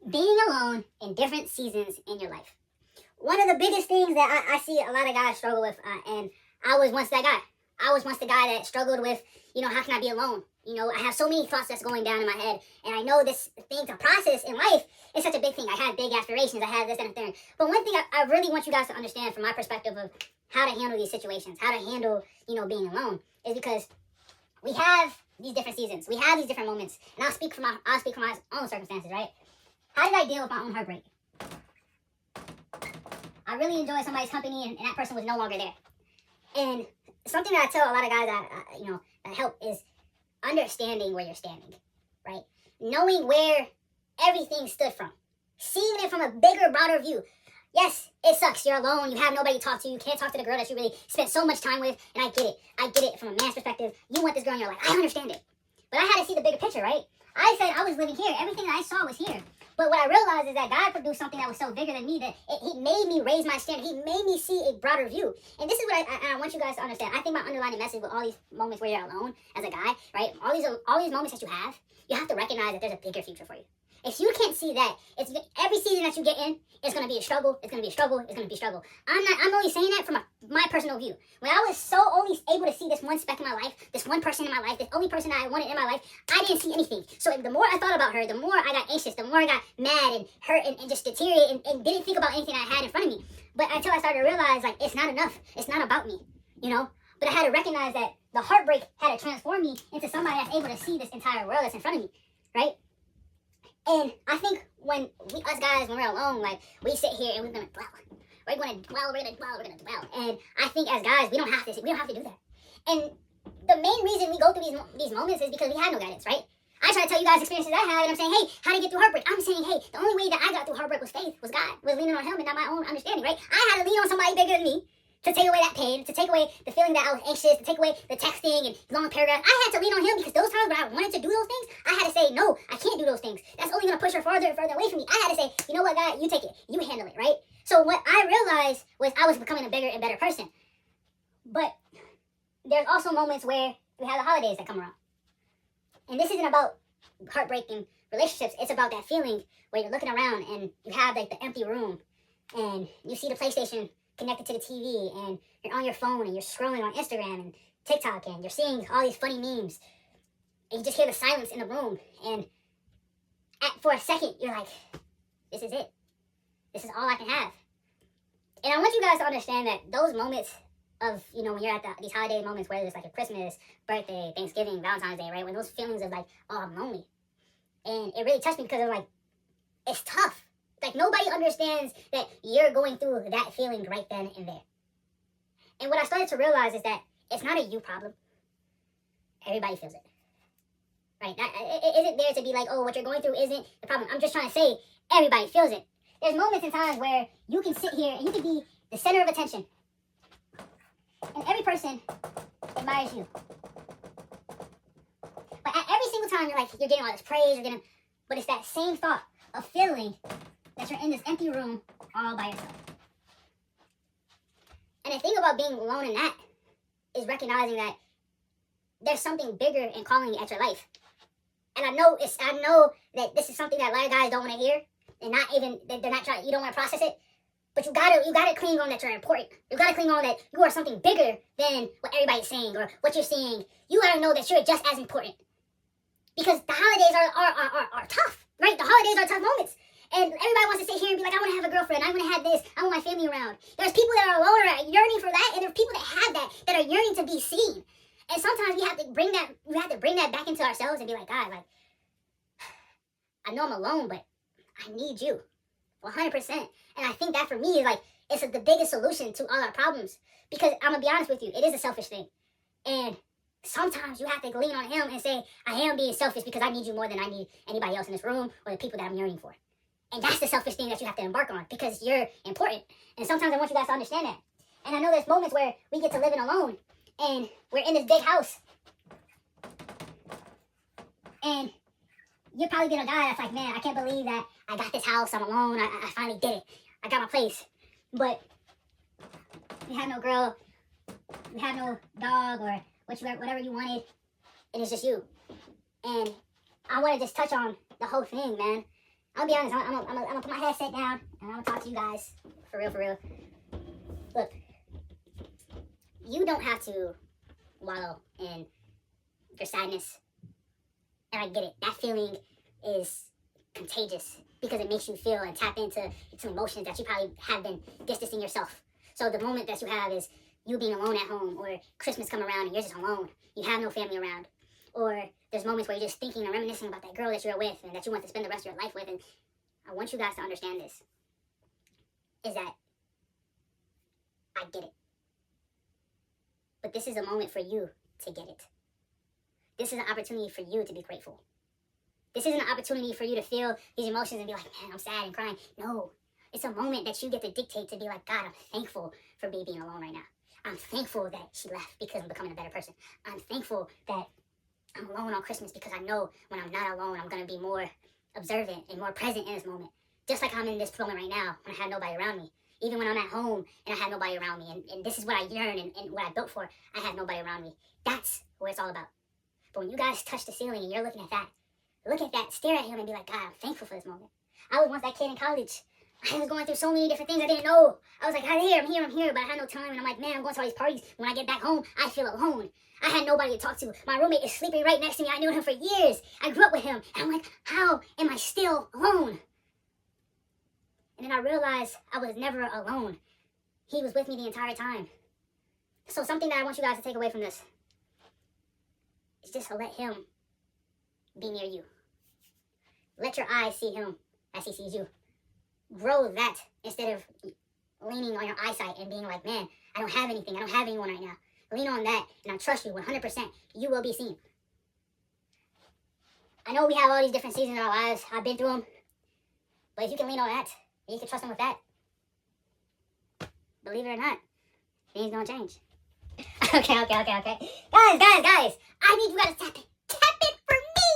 being alone in different seasons in your life. One of the biggest things that I see a lot of guys struggle with, and I was once that guy. I was once the guy that struggled with, how can I be alone? I have so many thoughts that's going down in my head, and I know this thing to process in life is such a big thing. I had big aspirations, I had this and that. But one thing I really want you guys to understand from my perspective of how to handle these situations, how to handle, being alone, is because we have these different seasons. We have these different moments. And I'll speak from my own circumstances, right? How did I deal with my own heartbreak? I really enjoyed somebody's company, and that person was no longer there. And something that I tell a lot of guys that help is understanding where you're standing, right? Knowing where everything stood from. Seeing it from a bigger, broader view. Yes, it sucks. You're alone. You have nobody to talk to. You can't talk to the girl that you really spent so much time with. And I get it. I get it from a man's perspective. You want this girl in your life. I understand it. But I had to see the bigger picture, right? I said I was living here. Everything that I saw was here. But what I realized is that God produced something that was so bigger than me that He made me raise my standard. He made me see a broader view. And this is what I want you guys to understand. I think my underlying message with all these moments where you're alone as a guy, right? All these moments that you have to recognize that there's a bigger future for you. If you can't see that, every season that you get in, it's going to be a struggle, it's going to be a struggle, it's going to be a struggle. I'm only saying that from my personal view. When I was so only able to see this one speck in my life, this one person in my life, this only person that I wanted in my life, I didn't see anything. So the more I thought about her, the more I got anxious, the more I got mad and hurt and just deteriorated and didn't think about anything I had in front of me. But until I started to realize, it's not enough. It's not about me, But I had to recognize that the heartbreak had to transform me into somebody that's able to see this entire world that's in front of me, right? And I think when us guys, when we're alone, we sit here and we're gonna dwell. We're gonna dwell. And I think as guys, we don't have to do that. And the main reason we go through these moments is because we had no guidance, right? I try to tell you guys experiences I had, and I'm saying, hey, how to get through heartbreak? I'm saying, hey, the only way that I got through heartbreak was faith, was God, was leaning on Him and not my own understanding, right? I had to lean on somebody bigger than me to take away that pain, to take away the feeling that I was anxious, to take away the texting and long paragraphs. I had to lean on Him because those times when I wanted to do those things, I had to say, no, I can't do those things. That's only going to push her farther and further away from me. I had to say, you know what, God, you take it. You handle it, right? So what I realized was I was becoming a bigger and better person. But there's also moments where we have the holidays that come around. And this isn't about heartbreaking relationships. It's about that feeling where you're looking around and you have the empty room and you see the PlayStation connected to the TV, and you're on your phone and you're scrolling on Instagram and TikTok, and you're seeing all these funny memes, and you just hear the silence in the room, and for a second you're like, this is it. This is all I can have. And I want you guys to understand that those moments of, when you're at these holiday moments, whether it's a Christmas, birthday, Thanksgiving, Valentine's Day, right? When those feelings of I'm lonely. And it really touched me because of it's tough. Nobody understands that you're going through that feeling right then and there. And what I started to realize is that it's not a you problem. Everybody feels it. Right? It isn't there to be what you're going through isn't the problem. I'm just trying to say everybody feels it. There's moments in times where you can sit here and you can be the center of attention. And every person admires you. But at every single time you're getting all this praise, but it's that same thought of feeling that you're in this empty room all by yourself. And the thing about being alone in that is recognizing that there's something bigger and calling you at your life. And I know that this is something that a lot of guys don't want to hear, and they're not trying. You don't want to process it, but you gotta cling on that you're important. You gotta cling on that you are something bigger than what everybody's saying or what you're seeing. You gotta know that you're just as important, because the holidays are tough, right? The holidays are tough moments. And everybody wants to sit here and be like, I want to have a girlfriend, I want to have this, I want my family around. There's people that are alone are yearning for that, and there's people that have that are yearning to be seen. And sometimes we have to bring that back into ourselves and be like, God, I know I'm alone, but I need you 100%. And I think that for me is it's the biggest solution to all our problems, because I'm gonna be honest with you, it is a selfish thing. And sometimes you have to lean on Him and say, I am being selfish because I need you more than I need anybody else in this room or the people that I'm yearning for. And that's the selfish thing that you have to embark on, because you're important. And sometimes I want you guys to understand that. And I know there's moments where we get to living alone, and we're in this big house. And you're probably being a guy that's man, I can't believe that I got this house, I'm alone, I finally did it. I got my place. But you have no girl, you have no dog, or whatever you wanted, and it's just you. And I want to just touch on the whole thing, man. I'm gonna be honest. I'm gonna put my headset down and I'm gonna talk to you guys for real. Look, you don't have to wallow in your sadness, and I get it. That feeling is contagious because it makes you feel and tap into some emotions that you probably have been distancing yourself. So the moment that you have is you being alone at home, or Christmas come around and you're just alone. You have no family around. Or there's moments where you're just thinking and reminiscing about that girl that you're with and that you want to spend the rest of your life with. And I want you guys to understand this, is that I get it. But this is a moment for you to get it. This is an opportunity for you to be grateful. This isn't an opportunity for you to feel these emotions and be like, man, I'm sad and crying. No, it's a moment that you get to dictate to be like, God, I'm thankful for me being alone right now. I'm thankful that she left because I'm becoming a better person. I'm thankful that I'm alone on Christmas because I know when I'm not alone, I'm going to be more observant and more present in this moment. Just like I'm in this moment right now when I have nobody around me. Even when I'm at home and I have nobody around me. And this is what I yearn and what I built for. I have nobody around me. That's what it's all about. But when you guys touch the ceiling and you're looking at that, look at that, stare at him and be like, God, I'm thankful for this moment. I was once that kid in college. I was going through so many different things I didn't know. I was like, I'm here, but I had no time. And I'm like, man, I'm going to all these parties. When I get back home, I feel alone. I had nobody to talk to. My roommate is sleeping right next to me. I knew him for years. I grew up with him. And I'm like, how am I still alone? And then I realized I was never alone. He was with me the entire time. So something that I want you guys to take away from this is just to let him be near you. Let your eyes see him as he sees you. Grow that instead of leaning on your eyesight and being like, man, I don't have anything. I don't have anyone right now. Lean on that, and I trust you 100%. You will be seen. I know we have all these different seasons in our lives. I've been through them. But if you can lean on that, and you can trust him with that, believe it or not, things don't change. Okay. Guys. I need you guys to tap it for me.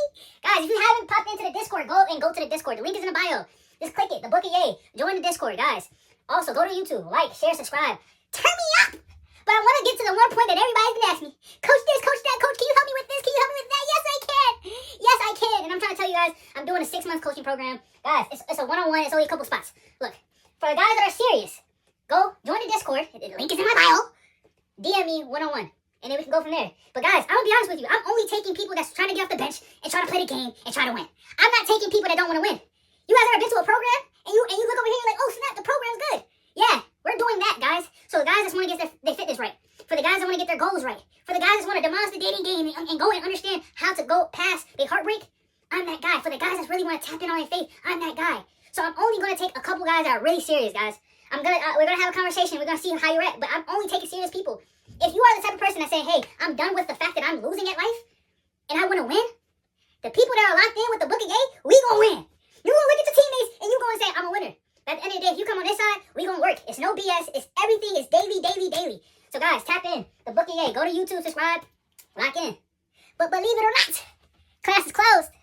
Guys, if you haven't popped into the Discord, go to the Discord. The link is in the bio. Just click it. The Book of Yay. Join the Discord, guys. Also, go to YouTube. Like, share, subscribe. Turn me up. But I want to get to the one point that everybody's been asking me. Coach this, coach that, coach, can you help me with this? Can you help me with that? Yes, I can. Yes, I can. And I'm trying to tell you guys, I'm doing a 6-month coaching program. Guys, it's a one-on-one. It's only a couple spots. Look, for the guys that are serious, go join the Discord. The link is in my bio. DM me one-on-one. And then we can go from there. But guys, I'm going to be honest with you. I'm only taking people that's trying to get off the bench and try to play the game and try to win. I'm not taking people that don't want to win. You guys ever been to a program and you look over here and you're like, oh snap, the program's good. Yeah, we're doing that, guys. So the guys that want to get their fitness right. For the guys that want to get their goals right. For the guys that want to demolish the dating game and go and understand how to go past the heartbreak, I'm that guy. For the guys that really want to tap in on their faith, I'm that guy. So I'm only going to take a couple guys that are really serious, guys. We're gonna have a conversation. We're gonna see how you're at. But I'm only taking serious people. If you are the type of person that say, hey, I'm done with the fact that I'm losing at life and I want to win, the people that are locked in with the Book of Yay, we gonna win. You gonna look at your teammates and you gonna say, I'm a winner. But at the end of the day, if you come on this side, we gonna work. It's no BS. It's everything is daily. So guys, tap in. The Book of Yay. Go to YouTube, subscribe, lock in. But believe it or not, class is closed.